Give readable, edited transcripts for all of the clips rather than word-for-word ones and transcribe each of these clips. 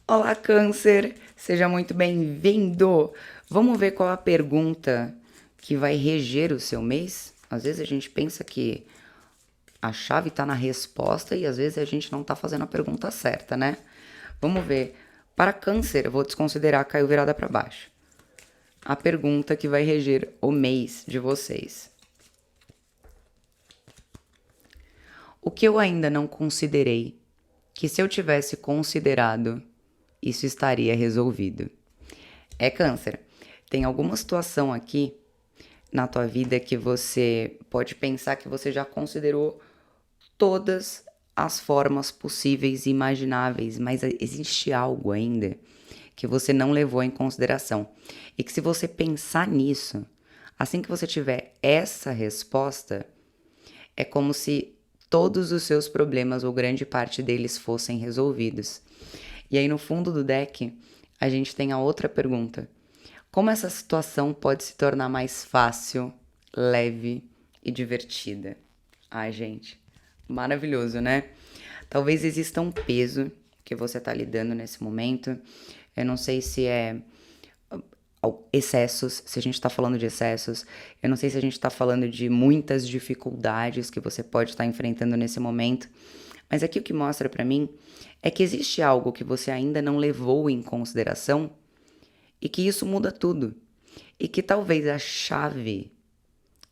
Olá, Câncer! Seja muito bem-vindo! Vamos ver qual a pergunta que vai reger o seu mês? Às vezes a gente pensa que a chave está na resposta e às vezes a gente não está fazendo a pergunta certa, né? Vamos ver. Para Câncer, eu vou desconsiderar caiu virada para baixo. A pergunta que vai reger o mês de vocês. O que eu ainda não considerei, que se eu tivesse considerado, isso estaria resolvido. É Câncer. Tem alguma situação aqui na tua vida que você pode pensar que você já considerou todas as formas possíveis e imagináveis, mas existe algo ainda que você não levou em consideração. E que se você pensar nisso, assim que você tiver essa resposta, é como se todos os seus problemas ou grande parte deles fossem resolvidos. E aí no fundo do deck, a gente tem a outra pergunta. Como essa situação pode se tornar mais fácil, leve e divertida? Ai, gente, maravilhoso, né? Talvez exista um peso que você está lidando nesse momento. Eu não sei se é excessos, se a gente está falando de excessos. Eu não sei se a gente está falando de muitas dificuldades que você pode estar enfrentando nesse momento. Mas aqui o que mostra para mim é que existe algo que você ainda não levou em consideração e que isso muda tudo. E que talvez a chave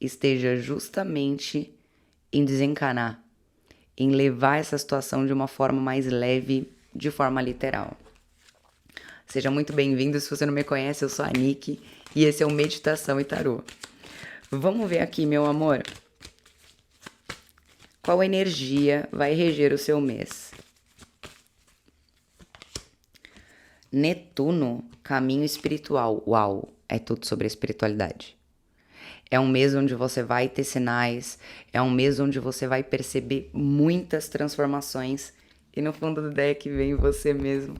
esteja justamente em desencanar, em levar essa situação de uma forma mais leve, de forma literal. Seja muito bem-vindo. Se você não me conhece, eu sou a Nick e esse é o Meditação e Tarô. Vamos ver aqui, meu amor. Qual energia vai reger o seu mês? Netuno, caminho espiritual. Uau, é tudo sobre a espiritualidade. É um mês onde você vai ter sinais, é um mês onde você vai perceber muitas transformações e no fundo do deck vem você mesmo.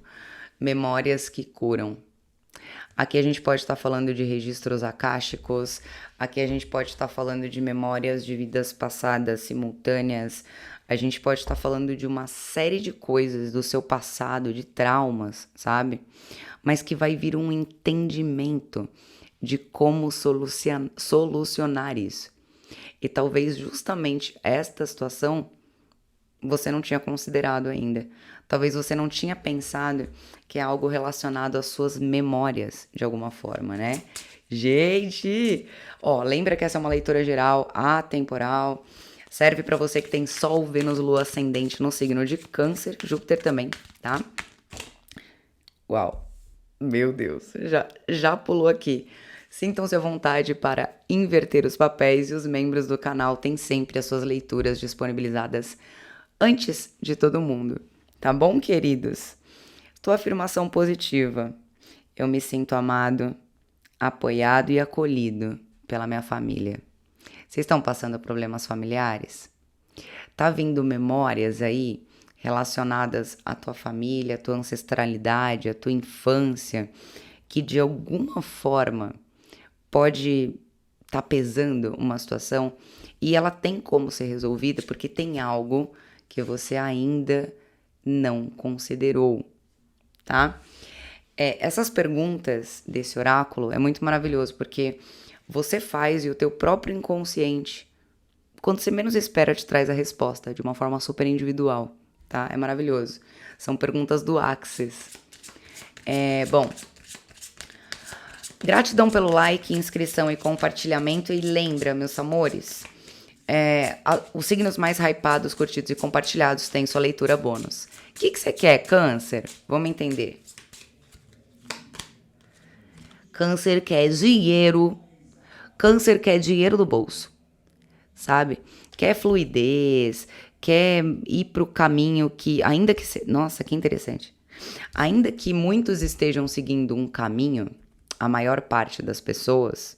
Memórias que curam. Aqui a gente pode estar falando de registros akáshicos, aqui a gente pode estar falando de memórias de vidas passadas simultâneas, a gente pode estar falando de uma série de coisas do seu passado, de traumas, sabe? Mas que vai vir um entendimento de como solucionar isso. E talvez justamente esta situação você não tinha considerado ainda. Talvez você não tinha pensado que é algo relacionado às suas memórias, de alguma forma, né? Gente! Ó, lembra que essa é uma leitura geral, atemporal. Serve para você que tem Sol, Vênus, Lua, Ascendente no signo de Câncer, Júpiter também, tá? Uau! Meu Deus, já pulou aqui. Sintam-se à vontade para inverter os papéis e os membros do canal têm sempre as suas leituras disponibilizadas antes de todo mundo. Tá bom, queridos? Tua afirmação positiva. Eu me sinto amado, apoiado e acolhido pela minha família. Vocês estão passando problemas familiares? Tá vindo memórias aí relacionadas à tua família, à tua ancestralidade, à tua infância, que de alguma forma pode estar pesando uma situação e ela tem como ser resolvida porque tem algo que você ainda não considerou, tá? Essas perguntas desse oráculo é muito maravilhoso porque você faz e o teu próprio inconsciente, quando você menos espera, te traz a resposta de uma forma super individual, tá? É maravilhoso. São perguntas do Axis. Bom, gratidão pelo like, inscrição e compartilhamento. E lembra, meus amores, os signos mais hypados, curtidos e compartilhados têm sua leitura bônus. O que você quer, Câncer? Vamos entender. Câncer quer dinheiro. Câncer quer dinheiro do bolso, sabe? Quer fluidez, quer ir pro caminho que, ainda que... Nossa, que interessante. Ainda que muitos estejam seguindo um caminho, a maior parte das pessoas,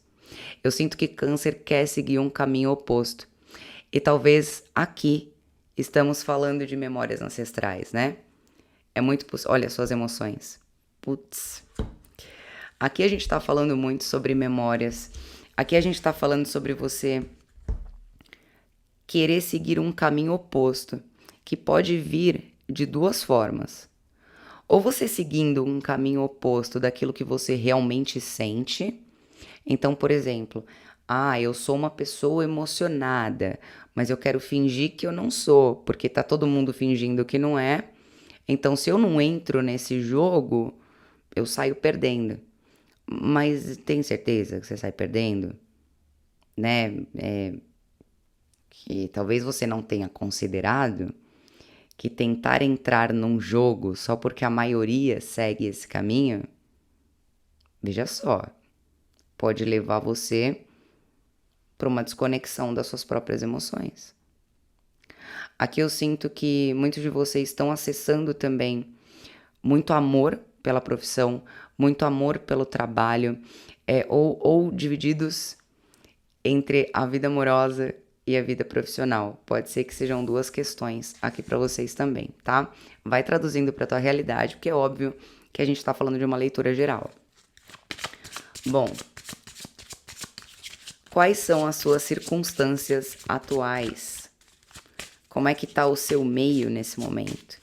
eu sinto que Câncer quer seguir um caminho oposto. E talvez aqui estamos falando de memórias ancestrais, né? É muito possível. Olha suas emoções. Putz. Aqui a gente tá falando muito sobre memórias. Aqui a gente tá falando sobre você querer seguir um caminho oposto, que pode vir de duas formas. Ou você seguindo um caminho oposto daquilo que você realmente sente. Então, por exemplo, eu sou uma pessoa emocionada, mas eu quero fingir que eu não sou, porque tá todo mundo fingindo que não é. Então, se eu não entro nesse jogo, eu saio perdendo. Mas tem certeza que você sai perdendo, né? Que talvez você não tenha considerado que tentar entrar num jogo só porque a maioria segue esse caminho, veja só, pode levar você para uma desconexão das suas próprias emoções. Aqui eu sinto que muitos de vocês estão acessando também muito amor pela profissão, muito amor pelo trabalho, ou divididos entre a vida amorosa e a vida profissional. Pode ser que sejam duas questões aqui para vocês também, tá? Vai traduzindo para tua realidade, porque é óbvio que a gente está falando de uma leitura geral. Bom, quais são as suas circunstâncias atuais? Como é que tá o seu meio nesse momento?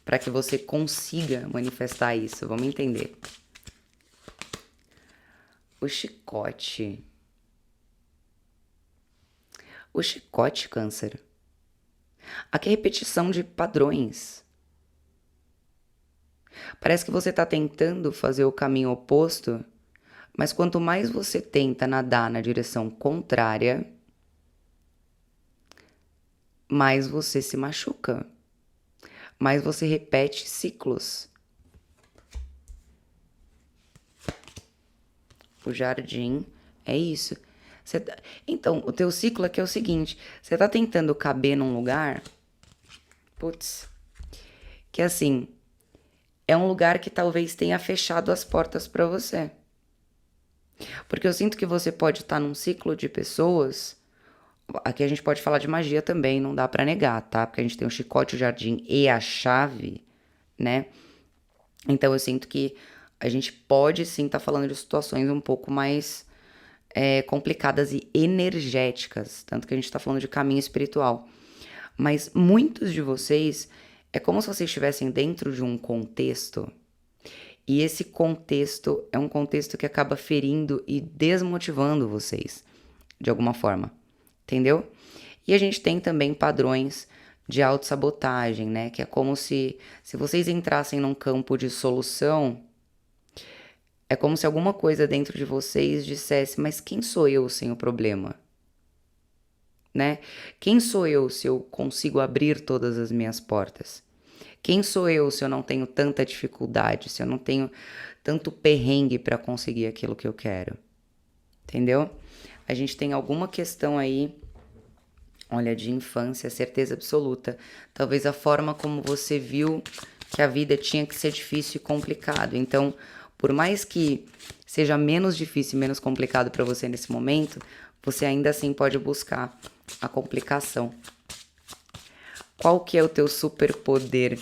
Para que você consiga manifestar isso, vamos entender. O chicote. O chicote, Câncer. Aqui é repetição de padrões. Parece que você está tentando fazer o caminho oposto, mas quanto mais você tenta nadar na direção contrária, mais você se machuca, mais você repete ciclos. O jardim é isso. Então, o teu ciclo aqui é o seguinte, você está tentando caber num lugar, que assim, é um lugar que talvez tenha fechado as portas para você. Porque eu sinto que você pode estar num ciclo de pessoas. Aqui a gente pode falar de magia também, não dá pra negar, tá? Porque a gente tem o chicote, o jardim e a chave, né? Então eu sinto que a gente pode sim estar falando de situações um pouco mais complicadas e energéticas. Tanto que a gente tá falando de caminho espiritual. Mas muitos de vocês, é como se vocês estivessem dentro de um contexto. E esse contexto é um contexto que acaba ferindo e desmotivando vocês, de alguma forma. Entendeu? E a gente tem também padrões de autossabotagem, né? Que é como se vocês entrassem num campo de solução, é como se alguma coisa dentro de vocês dissesse, mas quem sou eu sem o problema? Né? Quem sou eu se eu consigo abrir todas as minhas portas? Quem sou eu se eu não tenho tanta dificuldade, se eu não tenho tanto perrengue para conseguir aquilo que eu quero? Entendeu? A gente tem alguma questão aí, olha, de infância, certeza absoluta. Talvez a forma como você viu que a vida tinha que ser difícil e complicado. Então, por mais que seja menos difícil e menos complicado para você nesse momento, você ainda assim pode buscar a complicação. Qual que é o teu superpoder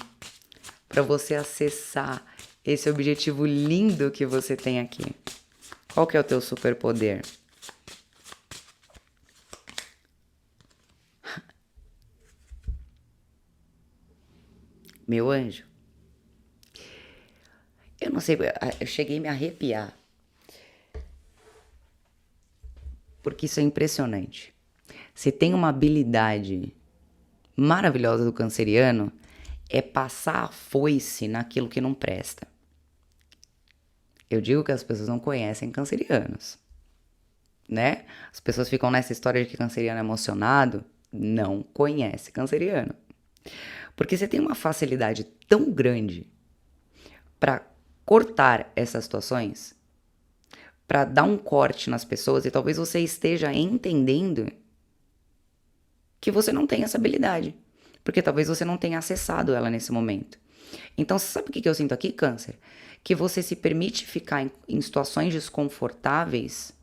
para você acessar esse objetivo lindo que você tem aqui? Qual que é o teu superpoder? Meu anjo, eu não sei, eu cheguei a me arrepiar. Porque isso é impressionante. Se tem uma habilidade maravilhosa do canceriano, é passar a foice naquilo que não presta. Eu digo que as pessoas não conhecem cancerianos, né? As pessoas ficam nessa história de que canceriano é emocionado, não conhece canceriano. Porque você tem uma facilidade tão grande para cortar essas situações, para dar um corte nas pessoas, e talvez você esteja entendendo que você não tem essa habilidade, porque talvez você não tenha acessado ela nesse momento. Então, sabe o que eu sinto aqui, Câncer? Que você se permite ficar em situações desconfortáveis,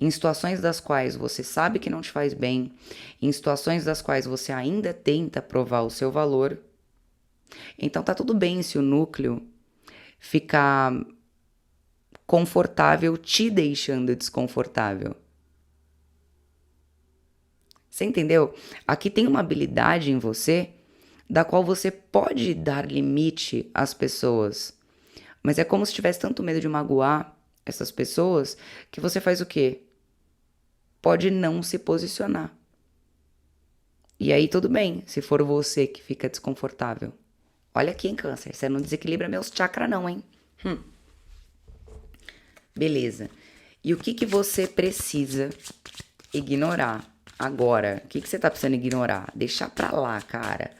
em situações das quais você sabe que não te faz bem, em situações das quais você ainda tenta provar o seu valor. Então tá tudo bem se o núcleo ficar confortável te deixando desconfortável. Você entendeu? Aqui tem uma habilidade em você da qual você pode dar limite às pessoas. Mas é como se tivesse tanto medo de magoar essas pessoas que você faz o quê? Pode não se posicionar. E aí tudo bem, se for você que fica desconfortável. Olha aqui em Câncer, você não desequilibra meus chakras não, hein? Beleza. E o que que você precisa ignorar agora? O que que você tá precisando ignorar? Deixar pra lá, cara.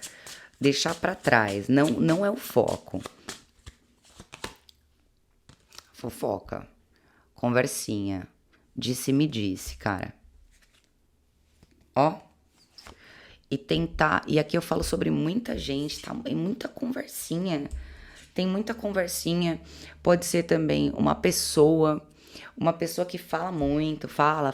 Deixar pra trás. Não é o foco. Fofoca. Conversinha. Disse-me disse, cara. Ó. E tentar. E aqui eu falo sobre muita gente, tá? Tem muita conversinha. Tem muita conversinha. Pode ser também uma pessoa. Uma pessoa que fala muito, fala,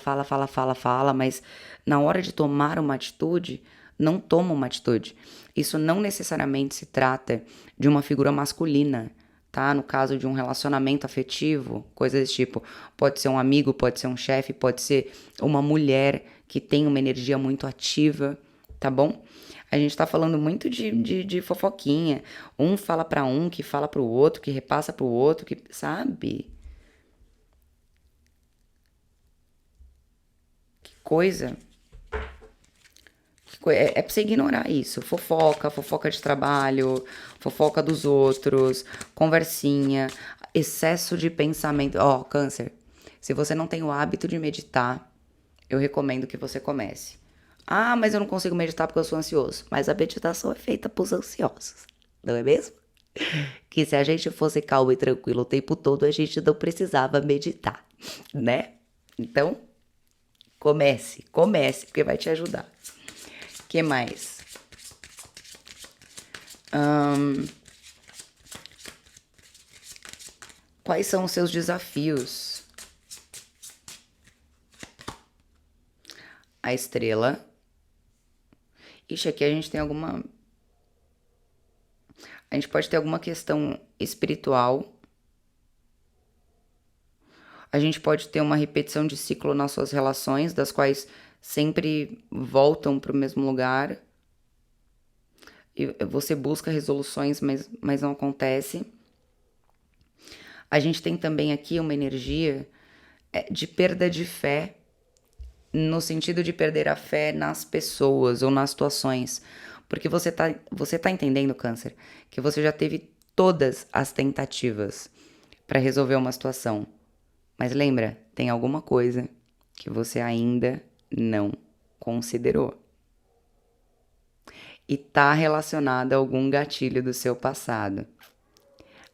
mas na hora de tomar uma atitude, não toma uma atitude. Isso não necessariamente se trata de uma figura masculina, tá? No caso de um relacionamento afetivo, coisas desse tipo. Pode ser um amigo, pode ser um chefe, pode ser uma mulher que tem uma energia muito ativa, tá bom? A gente tá falando muito de fofoquinha. Um fala pra um, que fala pro outro, que repassa pro outro, que, sabe? Coisa. É pra você ignorar isso. Fofoca, fofoca de trabalho, fofoca dos outros, conversinha, excesso de pensamento. Ó, Câncer, se você não tem o hábito de meditar, eu recomendo que você comece. Ah, mas eu não consigo meditar porque eu sou ansioso. Mas a meditação é feita pros ansiosos, não é mesmo? Que se a gente fosse calmo e tranquilo o tempo todo, a gente não precisava meditar, né? Então, comece, porque vai te ajudar. Que mais? Quais são os seus desafios? A estrela. Ixi, aqui a gente tem alguma. A gente pode ter alguma questão espiritual. A gente pode ter uma repetição de ciclo nas suas relações, das quais sempre voltam para o mesmo lugar. E você busca resoluções, mas não acontece. A gente tem também aqui uma energia de perda de fé, no sentido de perder a fé nas pessoas ou nas situações. Porque você tá entendendo, Câncer, que você já teve todas as tentativas para resolver uma situação. Mas lembra, tem alguma coisa que você ainda não considerou. E tá relacionada a algum gatilho do seu passado.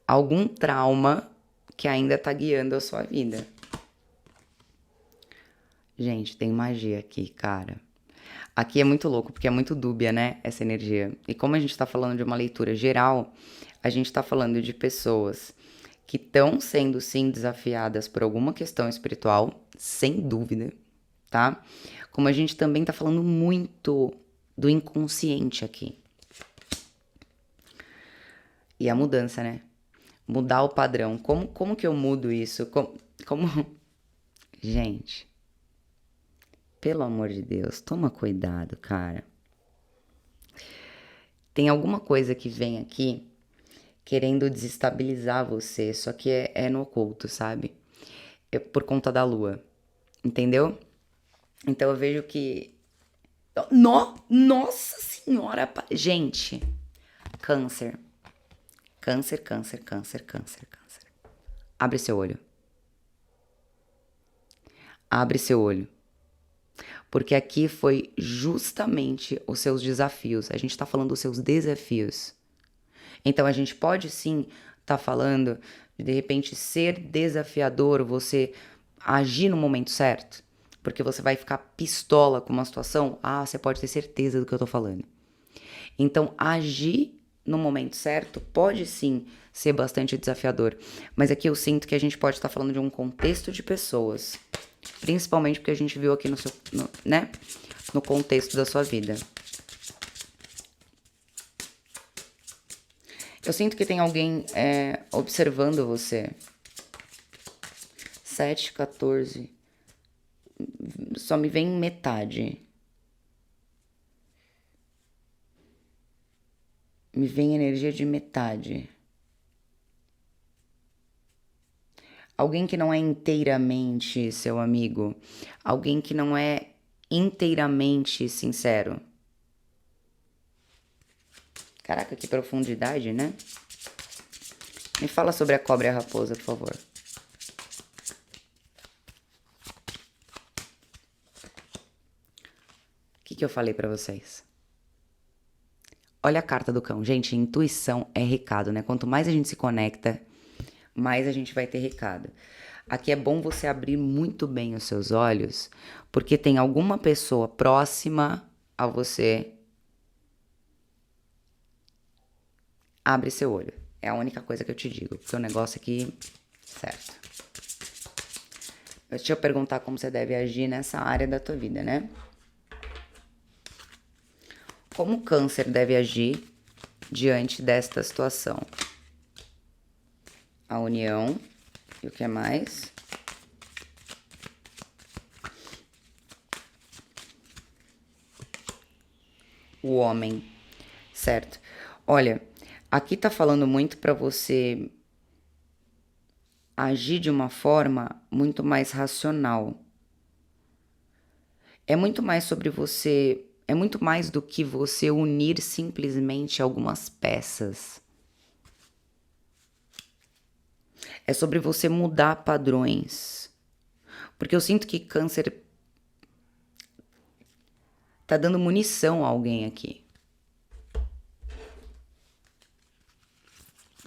Algum trauma que ainda tá guiando a sua vida. Gente, tem magia aqui, cara. Aqui é muito louco, porque é muito dúbia, né, essa energia. E como a gente tá falando de uma leitura geral, a gente tá falando de pessoas que estão sendo, sim, desafiadas por alguma questão espiritual, sem dúvida, tá? Como a gente também tá falando muito do inconsciente aqui. E a mudança, né? Mudar o padrão. Como que eu mudo isso? Como... Gente, pelo amor de Deus, toma cuidado, cara. Tem alguma coisa que vem aqui querendo desestabilizar você, só que é no oculto, sabe? É por conta da lua, entendeu? Então eu vejo que. Nossa senhora! Gente, câncer. Câncer. Abre seu olho. Abre seu olho. Porque aqui foi justamente os seus desafios. A gente tá falando dos seus desafios. Então a gente pode sim tá falando de repente ser desafiador, você agir no momento certo, porque você vai ficar pistola com uma situação. Ah, você pode ter certeza do que eu tô falando. Então agir no momento certo pode sim ser bastante desafiador, mas aqui eu sinto que a gente pode estar falando de um contexto de pessoas, principalmente porque a gente viu aqui né, no contexto da sua vida. Eu sinto que tem alguém observando você. 7, 14. Só me vem metade. Me vem energia de metade. Alguém que não é inteiramente seu amigo. Alguém que não é inteiramente sincero. Caraca, que profundidade, né? Me fala sobre a cobra e a raposa, por favor. O que eu falei pra vocês? Olha a carta do cão. Gente, intuição é recado, né? Quanto mais a gente se conecta, mais a gente vai ter recado. Aqui é bom você abrir muito bem os seus olhos, porque tem alguma pessoa próxima a você. Abre seu olho. É a única coisa que eu te digo, porque o negócio aqui, certo. Deixa eu perguntar como você deve agir nessa área da tua vida, né? Como o câncer deve agir diante desta situação? A união. E o que mais? O homem. Certo. Olha, aqui tá falando muito pra você agir de uma forma muito mais racional. É muito mais sobre você. É muito mais do que você unir simplesmente algumas peças. É sobre você mudar padrões. Porque eu sinto que câncer tá dando munição a alguém aqui.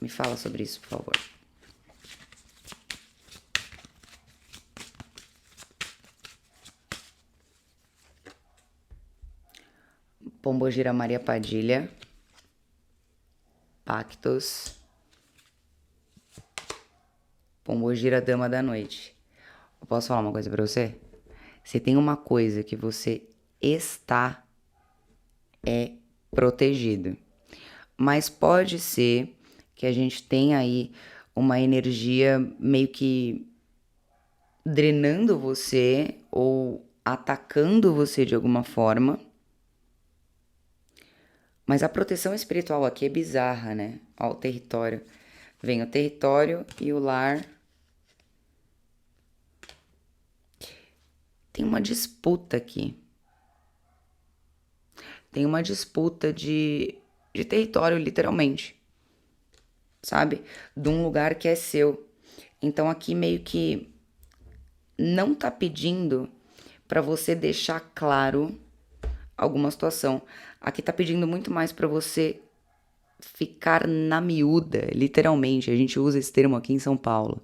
Me fala sobre isso, por favor. Pombogira Maria Padilha. Pactos. Pombogira Dama da Noite. Eu posso falar uma coisa pra você? Se tem uma coisa que você está, é protegido. Mas pode ser que a gente tenha aí uma energia meio que drenando você ou atacando você de alguma forma. Mas a proteção espiritual aqui é bizarra, né? Ó, o território. Vem o território e o lar. Tem uma disputa aqui. Tem uma disputa de território, literalmente. Sabe? De um lugar que é seu. Então aqui meio que não tá pedindo pra você deixar claro alguma situação. Aqui tá pedindo muito mais pra você ficar na miúda, literalmente. A gente usa esse termo aqui em São Paulo.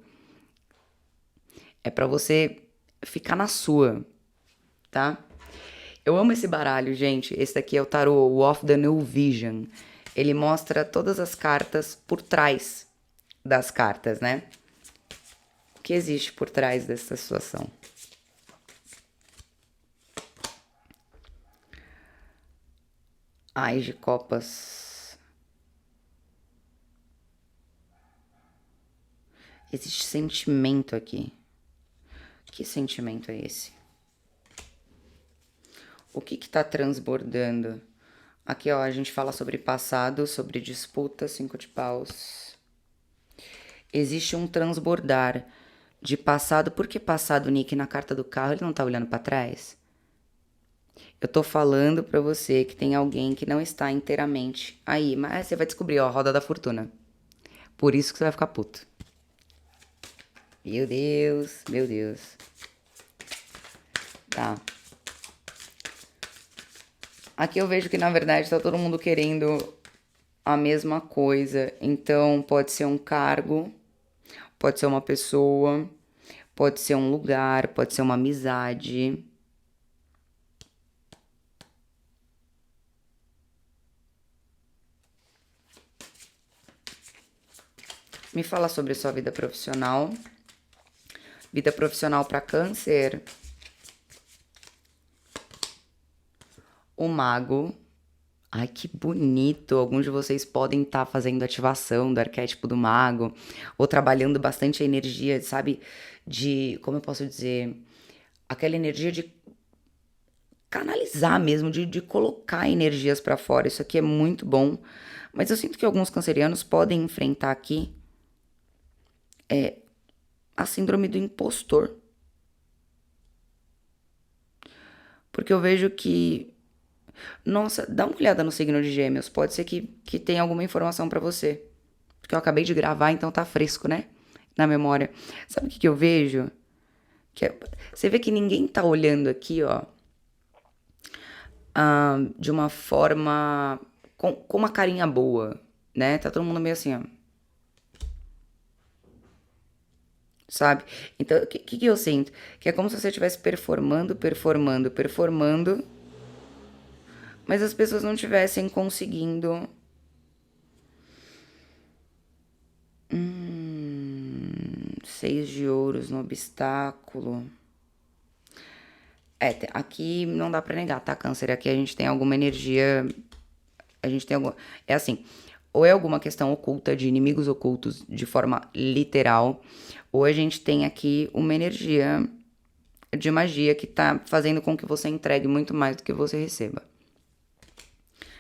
É pra você ficar na sua, tá? Eu amo esse baralho, gente. Esse daqui é o tarô of the New Vision. Ele mostra todas as cartas por trás das cartas, né? O que existe por trás dessa situação? Ais de copas. Existe sentimento aqui. Que sentimento é esse? O que tá transbordando? Aqui, ó, a gente fala sobre passado, sobre disputa, 5 de paus. Existe um transbordar de passado. Por que passado, Nick? Na carta do carro, ele não tá olhando pra trás? Eu tô falando pra você que tem alguém que não está inteiramente aí. Mas você vai descobrir, ó, a roda da fortuna. Por isso que você vai ficar puto. Meu Deus, meu Deus. Tá. Aqui eu vejo que, na verdade, tá todo mundo querendo a mesma coisa. Então, pode ser um cargo, pode ser uma pessoa, pode ser um lugar, pode ser uma amizade. Me fala sobre sua vida profissional. Vida profissional para câncer. O mago. Ai, que bonito! Alguns de vocês podem estar fazendo ativação do arquétipo do mago, ou trabalhando bastante a energia, sabe? De, como eu posso dizer, aquela energia de canalizar mesmo, de colocar energias pra fora. Isso aqui é muito bom. Mas eu sinto que alguns cancerianos podem enfrentar aqui a síndrome do impostor. Porque eu vejo que, nossa, dá uma olhada no signo de Gêmeos, pode ser que tenha alguma informação pra você. Porque eu acabei de gravar, então tá fresco, né? Na memória. Sabe o que eu vejo? Você vê que ninguém tá olhando aqui, ó, de uma forma com uma carinha boa, né? Tá todo mundo meio assim, ó. Sabe? Então, o que eu sinto? Que é como se você estivesse performando, performando, performando, mas as pessoas não estivessem conseguindo. 6 de ouros no obstáculo. Aqui não dá pra negar, tá, Câncer? Aqui a gente tem alguma energia. A gente tem algum. É assim, ou é alguma questão oculta de inimigos ocultos de forma literal, ou a gente tem aqui uma energia de magia que tá fazendo com que você entregue muito mais do que você receba.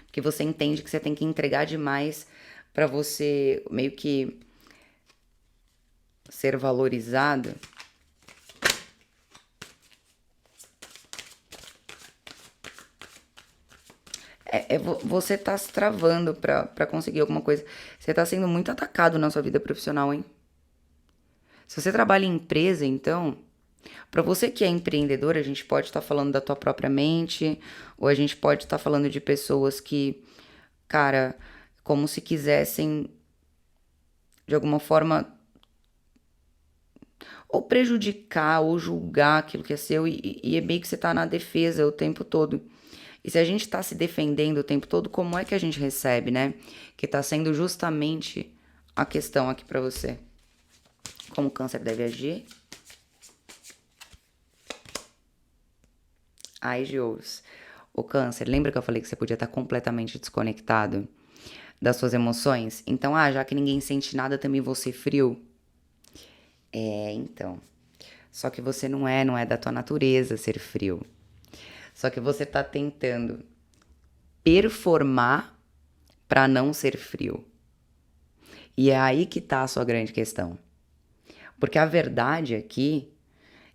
Porque você entende que você tem que entregar demais pra você meio que ser valorizado. Você tá se travando pra conseguir alguma coisa. Você tá sendo muito atacado na sua vida profissional, hein? Se você trabalha em empresa, então, pra você que é empreendedor, a gente pode estar falando da tua própria mente, ou a gente pode estar falando de pessoas que, cara, como se quisessem, de alguma forma, ou prejudicar, ou julgar aquilo que é seu, e é meio que você tá na defesa o tempo todo. E se a gente tá se defendendo o tempo todo, como é que a gente recebe, né? Que tá sendo justamente a questão aqui pra você. Como o câncer deve agir? Ai de ouros. O câncer, lembra que eu falei que você podia estar completamente desconectado das suas emoções? Então, já que ninguém sente nada, também vou ser frio? Então. Só que você não é da tua natureza ser frio. Só que você tá tentando performar pra não ser frio. E é aí que tá a sua grande questão. Porque a verdade aqui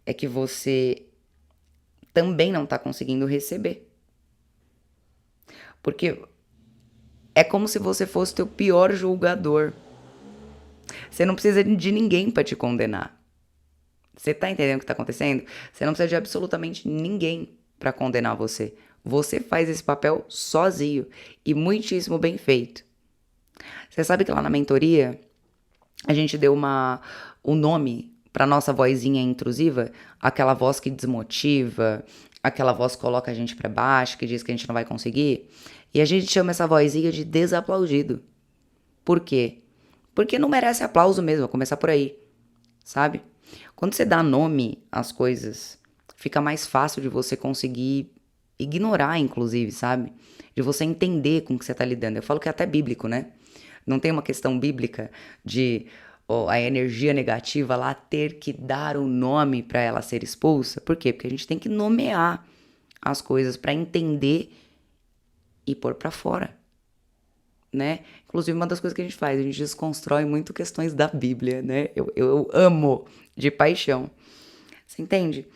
é que você também não tá conseguindo receber. Porque é como se você fosse o teu pior julgador. Você não precisa de ninguém pra te condenar. Você tá entendendo o que tá acontecendo? Você não precisa de absolutamente ninguém pra condenar você. Você faz esse papel sozinho e muitíssimo bem feito. Você sabe que lá na mentoria a gente deu um nome pra nossa vozinha intrusiva, aquela voz que desmotiva, aquela voz que coloca a gente pra baixo, que diz que a gente não vai conseguir. E a gente chama essa vozinha de desaplaudido. Por quê? Porque não merece aplauso mesmo, vou começar por aí, sabe? Quando você dá nome às coisas, fica mais fácil de você conseguir ignorar, inclusive, sabe? De você entender com o que você tá lidando. Eu falo que é até bíblico, né? Não tem uma questão bíblica de a energia negativa lá ter que dar o nome para ela ser expulsa. Por quê? Porque a gente tem que nomear as coisas para entender e pôr para fora, né? Inclusive, uma das coisas que a gente faz, a gente desconstrói muito questões da Bíblia, né? Eu amo de paixão. Você entende?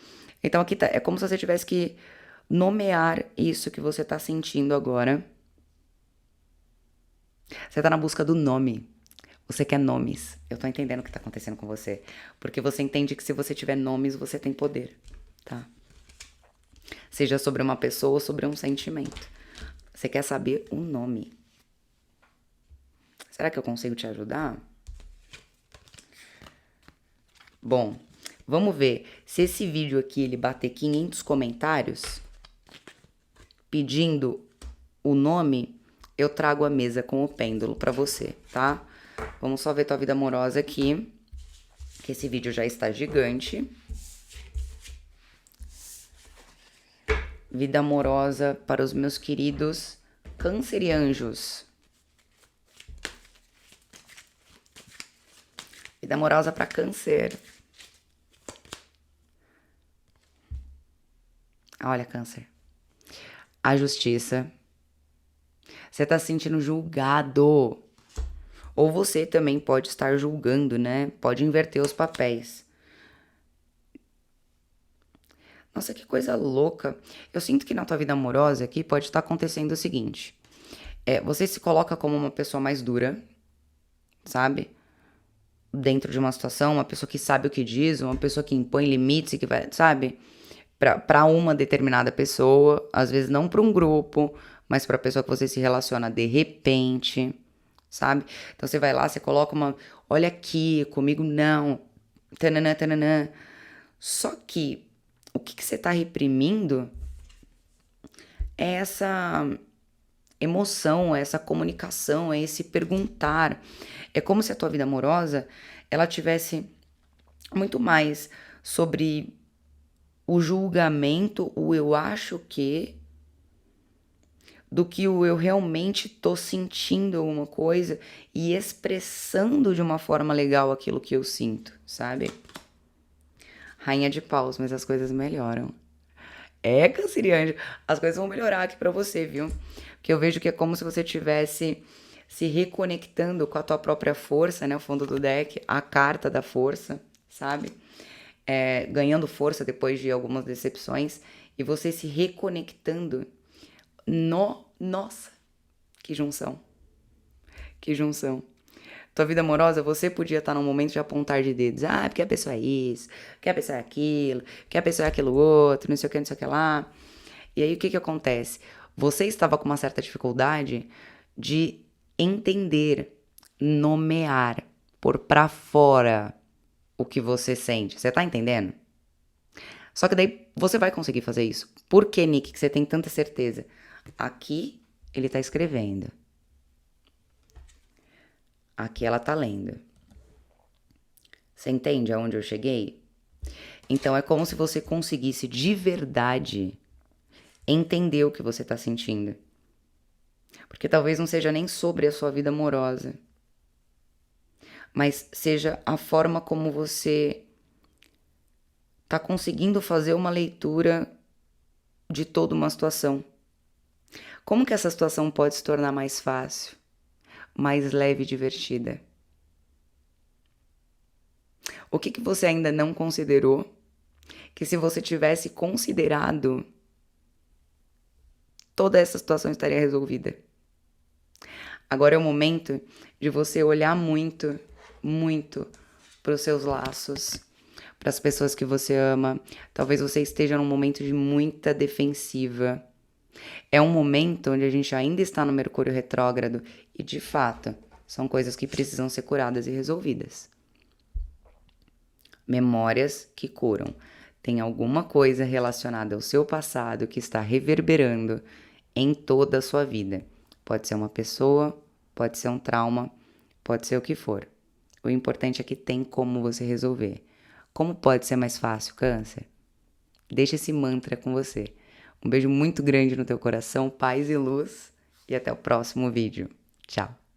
Então aqui é como se você tivesse que nomear isso que você tá sentindo agora. Você tá na busca do nome. Você quer nomes. Eu tô entendendo o que tá acontecendo com você. Porque você entende que se você tiver nomes, você tem poder, tá? Seja sobre uma pessoa ou sobre um sentimento. Você quer saber o nome. Será que eu consigo te ajudar? Bom, vamos ver se esse vídeo aqui ele bater 500 comentários pedindo o nome, eu trago a mesa com o pêndulo pra você, tá? Vamos só ver tua vida amorosa aqui, que esse vídeo já está gigante. Vida amorosa para os meus queridos cancerianjos. Vida amorosa para câncer. Olha, câncer. A justiça. Você tá se sentindo julgado. Ou você também pode estar julgando, né? Pode inverter os papéis. Nossa, que coisa louca. Eu sinto que na tua vida amorosa aqui pode estar acontecendo o seguinte. Você se coloca como uma pessoa mais dura, sabe? Dentro de uma situação, uma pessoa que sabe o que diz, uma pessoa que impõe limites e que vai, sabe? Pra uma determinada pessoa, às vezes não pra um grupo, mas pra pessoa que você se relaciona de repente, sabe? Então você vai lá, você coloca uma, olha aqui, comigo não, tananã, tananã. Só que o que você tá reprimindo é essa emoção, é essa comunicação, é esse perguntar. É como se a tua vida amorosa, ela tivesse muito mais sobre o julgamento, o eu acho que, do que o eu realmente tô sentindo alguma coisa e expressando de uma forma legal aquilo que eu sinto, sabe? Rainha de paus, mas as coisas melhoram. Canceriano, as coisas vão melhorar aqui pra você, viu? Porque eu vejo que é como se você tivesse se reconectando com a tua própria força, né? O fundo do deck, a carta da força, sabe? Ganhando força depois de algumas decepções e você se reconectando Nossa, que junção. Que junção. Tua vida amorosa, você podia estar num momento de apontar de dedos. Ah, porque a pessoa é isso, porque a pessoa é aquilo, porque a pessoa é aquilo outro, não sei o que, não sei o que lá. E aí o que acontece? Você estava com uma certa dificuldade de entender, nomear, pôr pra fora o que você sente. Você tá entendendo? Só que daí você vai conseguir fazer isso. Por que, Nick, que você tem tanta certeza? Aqui ele tá escrevendo. Aqui ela tá lendo. Você entende aonde eu cheguei? Então é como se você conseguisse de verdade entender o que você tá sentindo. Porque talvez não seja nem sobre a sua vida amorosa, mas seja a forma como você tá conseguindo fazer uma leitura de toda uma situação. Como que essa situação pode se tornar mais fácil, mais leve e divertida? O que você ainda não considerou que se você tivesse considerado, toda essa situação estaria resolvida? Agora é o momento de você olhar muito, muito para os seus laços, para as pessoas que você ama. Talvez você esteja num momento de muita defensiva. É um momento onde a gente ainda está no Mercúrio retrógrado e, de fato, são coisas que precisam ser curadas e resolvidas. Memórias que curam. Tem alguma coisa relacionada ao seu passado que está reverberando em toda a sua vida. Pode ser uma pessoa, pode ser um trauma, pode ser o que for. O importante é que tem como você resolver. Como pode ser mais fácil, Câncer? Deixa esse mantra com você. Um beijo muito grande no teu coração, paz e luz, e até o próximo vídeo. Tchau!